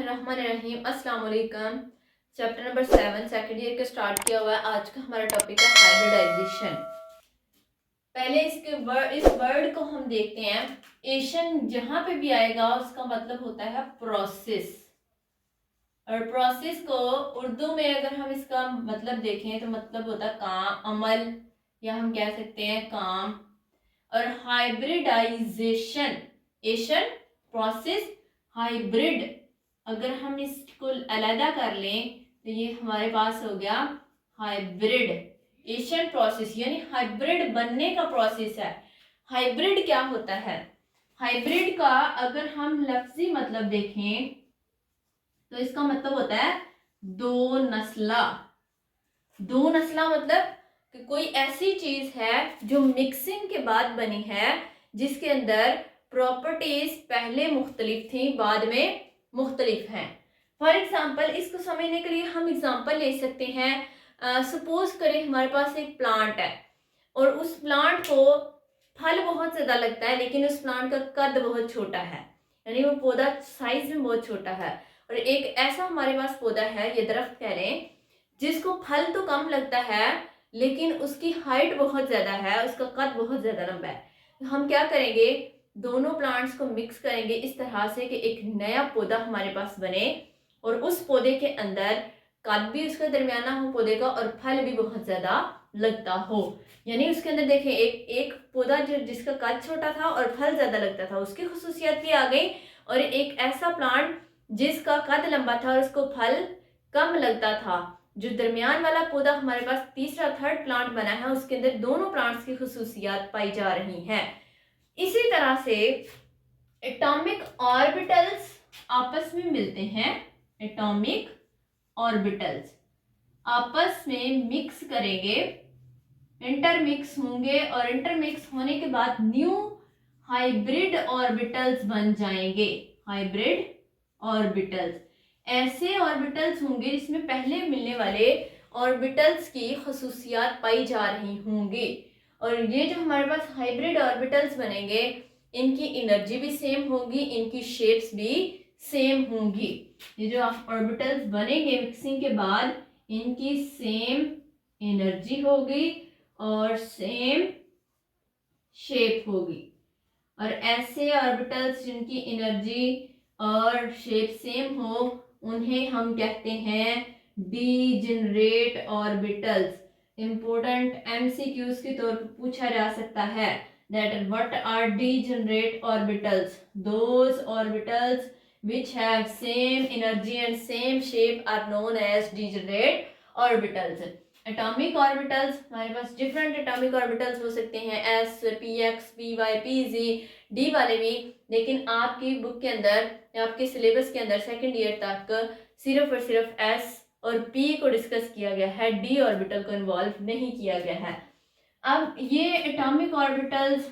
बिस्मिल्लाहिर्रहमानिर्रहीम। अस्सलाम वालेकुम। चैप्टर नंबर 7 सेकेंड ईयर का स्टार्ट किया हुआ है। आज का हमारा टॉपिक है हाइब्रिडाइजेशन। पहले इस वर्ड को हम देखते हैं। एशन जहां पे भी आएगा उसका मतलब होता है प्रोसेस, और प्रोसेस को उर्दू में अगर हम इसका मतलब देखें तो मतलब होता है काम, अमल, या हम कह सकते हैं काम। और हाइब्रिडाइजेशन, एशन, प्रोसेस, हाइब्रिड, अगर हम इसको अलग कर लें तो ये हमारे पास हो गया हाइब्रिड एशन प्रोसेस, यानी हाइब्रिड बनने का प्रोसेस है। हाइब्रिड क्या होता है? हाइब्रिड का अगर हम लफ्जी मतलब देखें तो इसका मतलब होता है दो नस्ला। दो नस्ला मतलब कि कोई ऐसी चीज है जो मिक्सिंग के बाद बनी है, जिसके अंदर प्रॉपर्टीज पहले मुख्तलिफ थी, बाद में मुख्तलिफ हैं। फॉर एग्जाम्पल, इसको समझने के लिए हम एग्जाम्पल ले सकते हैं। सपोज करें हमारे पास एक प्लांट है और उस प्लांट को फल बहुत ज़्यादा लगता है, लेकिन उस प्लांट का कद बहुत छोटा है, यानी वो पौधा साइज में बहुत छोटा है। और एक ऐसा हमारे पास पौधा है, ये दरख्त कह रहे हैं, जिसको फल तो कम लगता है लेकिन उसकी हाइट बहुत ज़्यादा है, उसका कद बहुत ज़्यादा लंबा है। तो हम क्या करेंगे, दोनों प्लांट्स को मिक्स करेंगे इस तरह से कि एक नया पौधा हमारे पास बने, और उस पौधे के अंदर कद भी उसका दरमियाना हो पौधे का, और फल भी बहुत ज़्यादा लगता हो। यानी उसके अंदर देखें, एक एक पौधा जिसका कद छोटा था और फल ज़्यादा लगता था, उसकी खुसूसियत भी आ गई। और एक ऐसा प्लांट जिसका कद लंबा था और उसको फल कम लगता था। जो दरमियान वाला पौधा हमारे पास तीसरा थर्ड प्लांट बना है, उसके अंदर दोनों प्लांट्स की खुसूसियात पाई जा रही हैं। इसी तरह से एटॉमिक ऑर्बिटल्स आपस में मिलते हैं। एटॉमिक ऑर्बिटल्स आपस में मिक्स करेंगे, इंटरमिक्स होंगे, और इंटरमिक्स होने के बाद न्यू हाइब्रिड ऑर्बिटल्स बन जाएंगे। हाइब्रिड ऑर्बिटल्स ऐसे ऑर्बिटल्स होंगे जिसमें पहले मिलने वाले ऑर्बिटल्स की खसूसियात पाई जा रही होंगी। और ये जो हमारे पास हाइब्रिड ऑर्बिटल्स बनेंगे, इनकी एनर्जी भी सेम होगी, इनकी शेप्स भी सेम होंगी। ये जो ऑर्बिटल्स बनेंगे मिक्सिंग के बाद, इनकी सेम एनर्जी होगी और सेम शेप होगी। और ऐसे ऑर्बिटल्स जिनकी एनर्जी और शेप सेम हो, उन्हें हम कहते हैं डीजेनरेट ऑर्बिटल्स। इंपॉर्टेंट एमसीक्यूज के तौर पर पूछा जा सकता है that what are degenerate orbitals? Those orbitals which have same energy and same shape are known as degenerate orbitals. Atomic orbitals हमारे पास डिफरेंट एटॉमिक ऑर्बिटल्स हो सकते हैं, s, p x, p y, p z, d वाले भी। लेकिन आपकी book के अंदर, आपके सिलेबस के अंदर सेकेंड ईयर तक सिर्फ और सिर्फ एस और पी को डिस्कस किया गया है, डी ऑर्बिटल को इन्वॉल्व नहीं किया गया है। अब ये एटॉमिक ऑर्बिटल्स,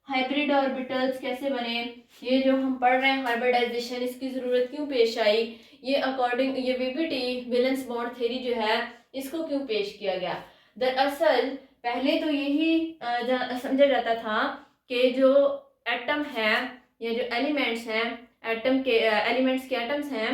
हाइब्रिड ऑर्बिटल्स कैसे बने, ये जो हम पढ़ रहे हैं हाइब्रिडाइजेशन, इसकी ज़रूरत क्यों पेश आई, ये अकॉर्डिंग ये वीबीटी वैलेंस बॉन्ड थ्योरी जो है, इसको क्यों पेश किया गया। दरअसल पहले तो यही समझा जाता था कि जो एटम है या जो एलिमेंट्स हैं, एटम के एलिमेंट्स के एटम्स हैं,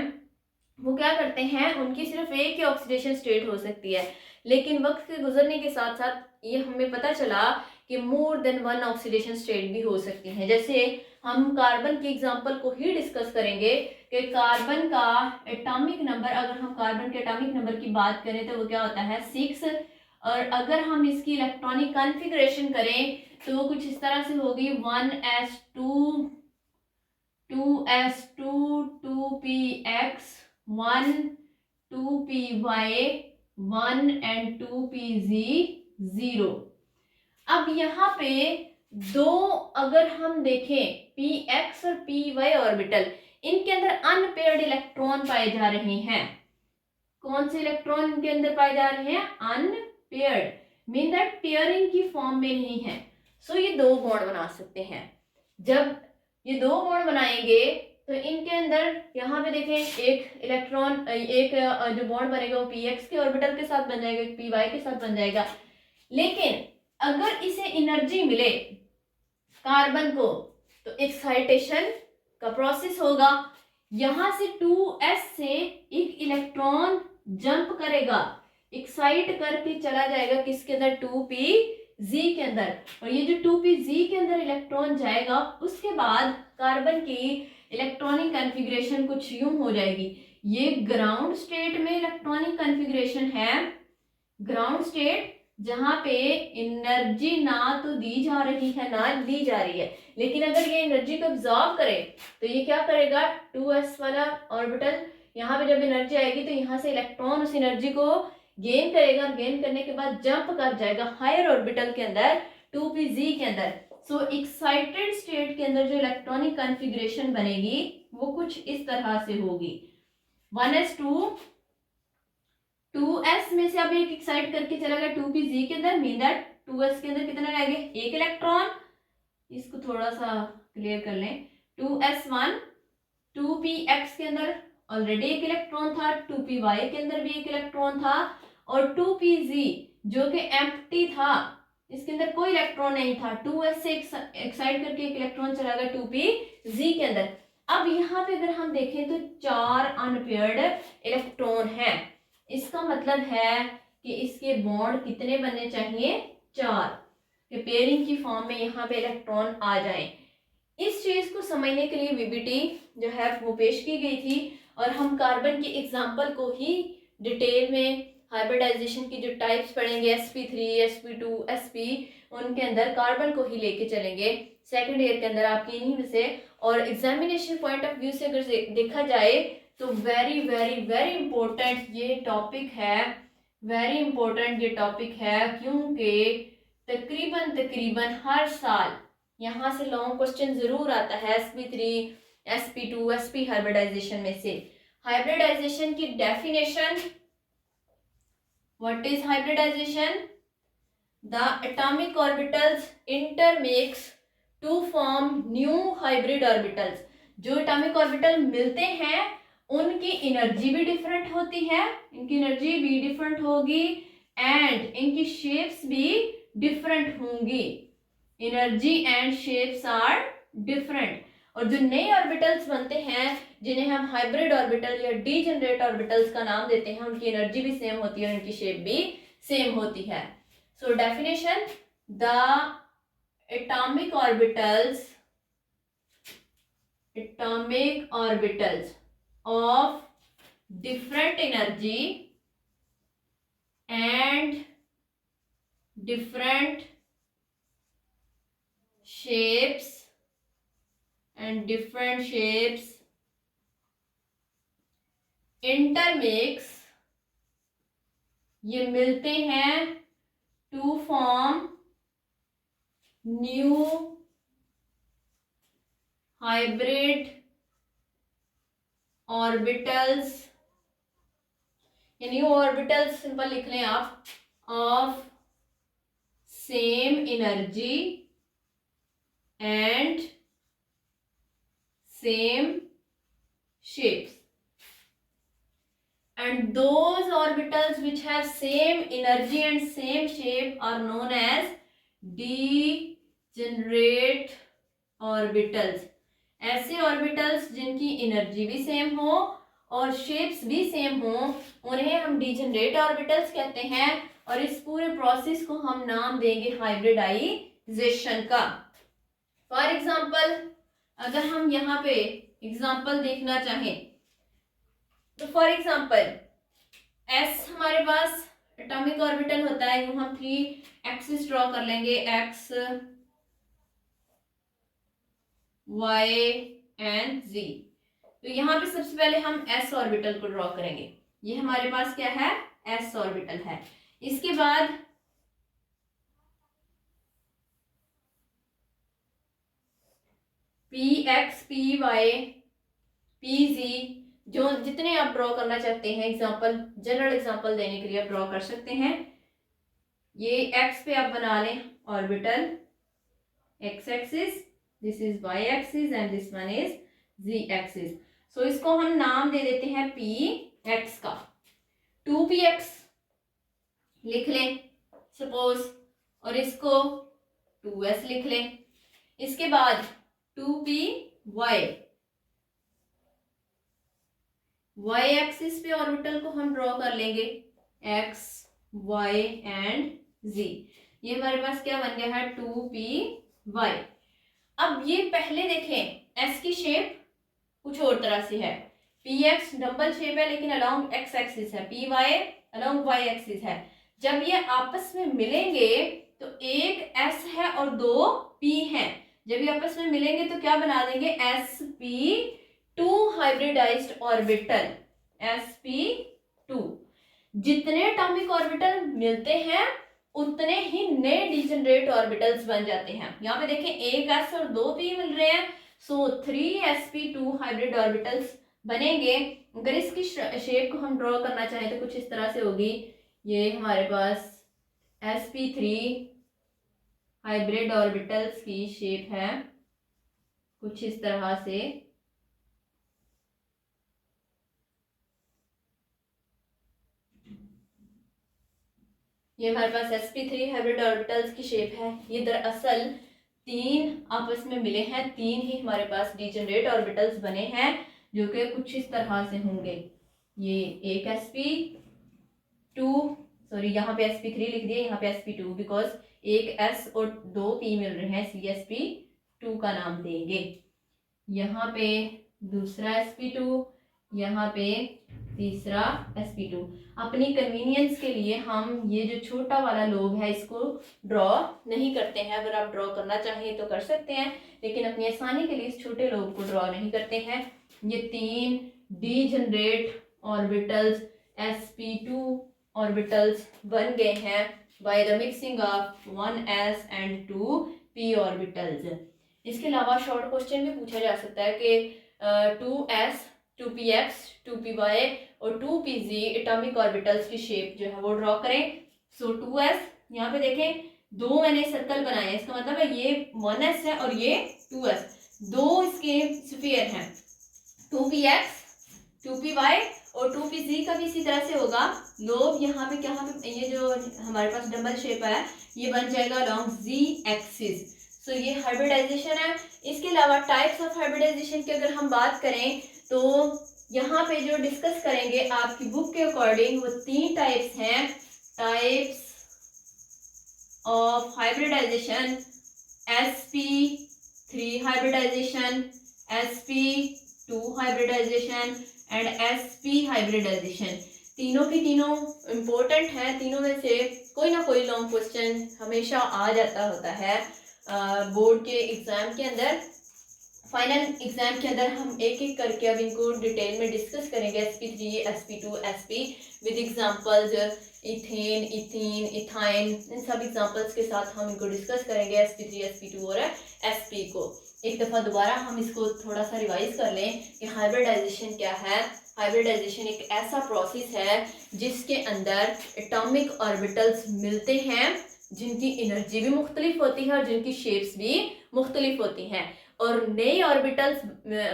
वो क्या करते हैं, उनकी सिर्फ एक ही ऑक्सीडेशन स्टेट हो सकती है। लेकिन वक्त के गुजरने के साथ साथ ये हमें पता चला कि more than one oxidation state भी हो सकती हैं। जैसे हम कार्बन की एग्जांपल को ही डिस्कस करेंगे कि कार्बन का एटॉमिक नंबर, अगर हम कार्बन के एटॉमिक नंबर की बात करें तो वो क्या होता है 6। और अगर हम इसकी इलेक्ट्रॉनिक कॉन्फ़िगरेशन करें तो वो कुछ इस तरह से होगी 1s2 2s2 2px 1 2py 1 and 2pz 0। अब यहाँ पे दो अगर हम देखें px और py ऑर्बिटल, इनके अंदर अनपेयर्ड इलेक्ट्रॉन पाए जा रहे हैं। कौन से इलेक्ट्रॉन इनके अंदर पाए जा रहे हैं? अनपेयर्ड, मीन दैट पेयरिंग की फॉर्म में नहीं है। सो ये दो बॉन्ड बना सकते हैं। जब ये दो बॉन्ड बनाएंगे तो इनके अंदर यहाँ पे देखें, एक इलेक्ट्रॉन, एक जो बॉन्ड बनेगा वो px के ऑर्बिटल के साथ बन जाएगा, py के साथ बन जाएगा। लेकिन अगर इसे एनर्जी मिले कार्बन को, तो एक्साइटेशन का प्रोसेस होगा। यहाँ से 2s से एक इलेक्ट्रॉन जंप करेगा, एक्साइट करके चला जाएगा किसके अंदर, 2pz के अंदर। और ये जो 2pz के अंदर इलेक्ट्रॉन जाएगा, उसके बाद कार्बन की इलेक्ट्रॉनिक कॉन्फ़िगरेशन कुछ यूं हो जाएगी। ये ग्राउंड स्टेट में इलेक्ट्रॉनिक कॉन्फ़िगरेशन है, ग्राउंड स्टेट जहां पे एनर्जी ना तो दी जा रही है ना ली जा रही है, लेकिन अगर ये एनर्जी को एब्जॉर्ब करे तो ये क्या करेगा, 2s वाला ऑर्बिटल, यहाँ पे जब एनर्जी आएगी तो यहाँ से इलेक्ट्रॉन उस एनर्जी को गेन करेगा, और गेन करने के बाद जंप कर जाएगा हायर ऑर्बिटल के अंदर, 2pz के अंदर। सो एक्साइटेड स्टेट के अंदर जो इलेक्ट्रॉनिक कॉन्फ़िगरेशन बनेगी वो कुछ इस तरह से होगी। 1s2 2s में से अब एक एक्साइट करके चला गया 2pz के अंदर, मीन दैट 2s के अंदर कितना रहेंगे, एक इलेक्ट्रॉन। इसको थोड़ा सा क्लियर कर लें, 2s1 2px के अंदर ऑलरेडी एक इलेक्ट्रॉन था, 2py के अंदर भी एक इलेक्ट्रॉन था, और 2pz जो कि एम्प्टी था, इसके अंदर कोई इलेक्ट्रॉन नहीं था, 2s से एक्साइट करके एक इलेक्ट्रॉन चला गया 2pz के अंदर। अब यहाँ पे अगर हम देखें तो 4 अनपेयर्ड इलेक्ट्रॉन हैं, इसका मतलब है कि इसके बॉन्ड कितने बनने चाहिए, 4, कि पेयरिंग की फॉर्म में यहाँ पे इलेक्ट्रॉन आ जाएं। इस चीज को समझने के लिए वीबीटी जो है वो पेश की गई थी, और हम कार्बन की एग्जांपल को ही डिटेल में हाइब्रिडाइजेशन की जो टाइप्स पढ़ेंगे, sp3 sp2 sp, उनके अंदर कार्बन को ही लेके चलेंगे सेकेंड ईयर के अंदर आपकी इन्हीं में से। और एग्जामिनेशन पॉइंट ऑफ व्यू से अगर देखा जाए तो वेरी वेरी वेरी इंपॉर्टेंट ये टॉपिक है, वेरी इंपॉर्टेंट ये टॉपिक है, क्योंकि तकरीबन हर साल यहाँ से लॉन्ग क्वेश्चन जरूर आता है sp3 sp2 sp हाइब्रिडाइजेशन में से। हाइब्रिडाइजेशन की definition, what is hybridization, the atomic orbitals intermix to form new hybrid orbitals. जो एटॉमिक ऑर्बिटल मिलते हैं उनकी एनर्जी भी डिफरेंट होती है, इनकी एनर्जी भी डिफरेंट होगी, एंड इनकी शेप्स भी डिफरेंट होंगी, energy and shapes are different. और जो नए ऑर्बिटल्स बनते हैं जिन्हें हम हाइब्रिड ऑर्बिटल या डीजेनरेट ऑर्बिटल्स का नाम देते हैं, उनकी एनर्जी भी सेम होती है और उनकी शेप भी सेम होती है। So definition, the atomic orbitals of different energy and different shapes intermix, ये मिलते हैं to form new hybrid orbitals, new orbitals simple लिख लें आप, of same energy and same shapes, and those orbitals which have same energy and same shape are known as degenerate orbitals। ऐसे orbitals जिनकी energy भी same हो और shapes भी same हो उन्हें हम डीजेनरेट ऑर्बिटल्स कहते हैं, और इस पूरे प्रोसेस को हम नाम देंगे हाइब्रिडाइजेशन का। फॉर एग्जांपल अगर हम यहाँ पे एग्जांपल देखना चाहें तो फॉर एग्जांपल s हमारे पास एटॉमिक ऑर्बिटल होता है, यूं हम 3 एक्सिस ड्रॉ कर लेंगे, x y एंड z। तो यहाँ पे सबसे पहले हम s ऑर्बिटल को ड्रॉ करेंगे, ये हमारे पास क्या है, s ऑर्बिटल है। इसके बाद px py pz जो जितने आप ड्रॉ करना चाहते हैं, एग्जांपल जनरल एग्जांपल देने के लिए आप ड्रॉ कर सकते हैं। ये x पे आप बना लें orbital x axis, this is y axis and this one is z axis. So इसको हम नाम दे देते हैं px का, 2px लिख लें सपोज, और इसको 2s लिख लें। इसके बाद 2py वाई एक्सिस पे ऑर्बिटल को हम ड्रॉ कर लेंगे, एक्स वाई एंड जी। ये हमारे पास क्या बन गया है, 2p y। अब ये पहले देखें, एस की शेप कुछ और तरह से है, पी एक्स डबल शेप है लेकिन अलोंग एक्स एक्सिस है, p y along y axis है। जब ये आपस में मिलेंगे तो एक एस है और दो पी है, जब ये आपस में मिलेंगे तो क्या बना देंगे, S P to hybridised orbital, sp2। जितने एटॉमिक ऑर्बिटल मिलते हैं उतने ही नए डिजनरेट ऑर्बिटल्स बन जाते हैं। यहाँ पे देखें एक s और दो p मिल रहे हैं, सो 3sp2 हाइब्रिड ऑर्बिटल्स बनेंगे। अगर इसकी शेप को हम ड्रॉ करना चाहें तो कुछ इस तरह से होगी, ये हमारे पास sp3 हाइब्रिड ऑर्बिटल्स की शेप है कुछ इस तरह से। ये हमारे पास sp3 हाइब्रिड ऑर्बिटल्स की शेप है। ये दरअसल तीन आपस में मिले हैं, तीन ही हमारे पास डिजनरेट ऑर्बिटल्स बने हैं जो कि कुछ इस तरह से होंगे। ये एक sp2, सॉरी यहाँ पे sp3 लिख दिया, यहाँ पे sp2, बिकॉज एक s और दो p मिल रहे हैं इसलिए sp2 का नाम देंगे। यहाँ पे दूसरा sp2, यहाँ पे तीसरा sp2। अपनी कन्वीनियंस के लिए हम ये जो छोटा वाला लोब है इसको ड्रॉ नहीं करते हैं, अगर आप ड्रॉ करना चाहें तो कर सकते हैं, लेकिन अपनी आसानी के लिए इस छोटे लोब को ड्रॉ नहीं करते हैं। ये तीन डीजनरेट ऑर्बिटल्स sp2 ऑर्बिटल्स बन गए हैं by the mixing of 1s and 2p orbitals. इसके अलावा शॉर्ट क्वेश्चन भी पूछा जा सकता है कि 2s 2px 2py और 2pz एटॉमिक ऑर्बिटल्स की शेप जो है वो ड्रॉ करें। सो 2s, यहाँ पे देखें दो मैंने सर्कल बनाए हैं, इसका मतलब है ये 1s है और ये 2s, दो इसके स्फीयर हैं, 2px 2py और 2pz का भी इसी तरह से होगा। लोब यहाँ पे क्या है, ये जो हमारे पास डबल शेप है ये बन जाएगा अलोंग z एक्सिस। सो ये हाइब्रिडाइजेशन है। इसके अलावा टाइप्स ऑफ हाइब्रिडाइजेशन की अगर हम बात करें तो यहाँ पे जो डिस्कस करेंगे आपकी बुक के अकॉर्डिंग वो तीन टाइप्स हैं, types of hybridization, sp3 hybridization, sp2 hybridization and sp hybridization. तीनों की तीनों इम्पोर्टेंट है, तीनों में से कोई ना कोई लॉन्ग क्वेश्चन हमेशा आ जाता होता है बोर्ड के एग्जाम के अंदर। फाइनल एग्जाम के अंदर हम एक एक करके अब इनको डिटेल में डिस्कस करेंगे, sp3 sp2 sp with examples, ethane ethene ethyne, इन सब एग्जांपल्स के साथ हम इनको डिस्कस करेंगे sp3 sp2 और sp को। एक दफ़ा दोबारा हम इसको थोड़ा सा रिवाइज कर लें कि हाइब्रिडाइजेशन क्या है। हाइब्रिडाइजेशन एक ऐसा प्रोसेस है जिसके अंदर एटॉमिक ऑर्बिटल्स मिलते हैं जिनकी एनर्जी भी मुख्तलिफ होती है और जिनकी शेप्स भी मुख्तलिफ होती हैं, और नए ऑर्बिटल्स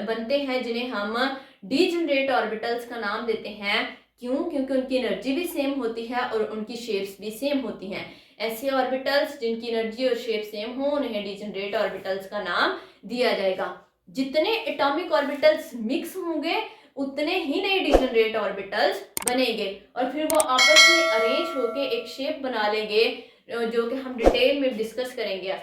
बनते हैं जिन्हें हम डीजनरेट ऑर्बिटल्स का नाम देते हैं। क्यों? क्योंकि उनकी एनर्जी भी सेम होती है और उनकी शेप्स भी सेम होती हैं। ऐसे ऑर्बिटल्स जिनकी एनर्जी और शेप सेम हो उन्हें डीजनरेट ऑर्बिटल्स का नाम दिया जाएगा। जितने एटॉमिक ऑर्बिटल्स मिक्स होंगे उतने ही नए डीजनरेट ऑर्बिटल्स बनेंगे और फिर वो आपस में अरेंज होके एक शेप बना लेंगे जो कि हम डिटेल में डिस्कस करेंगे।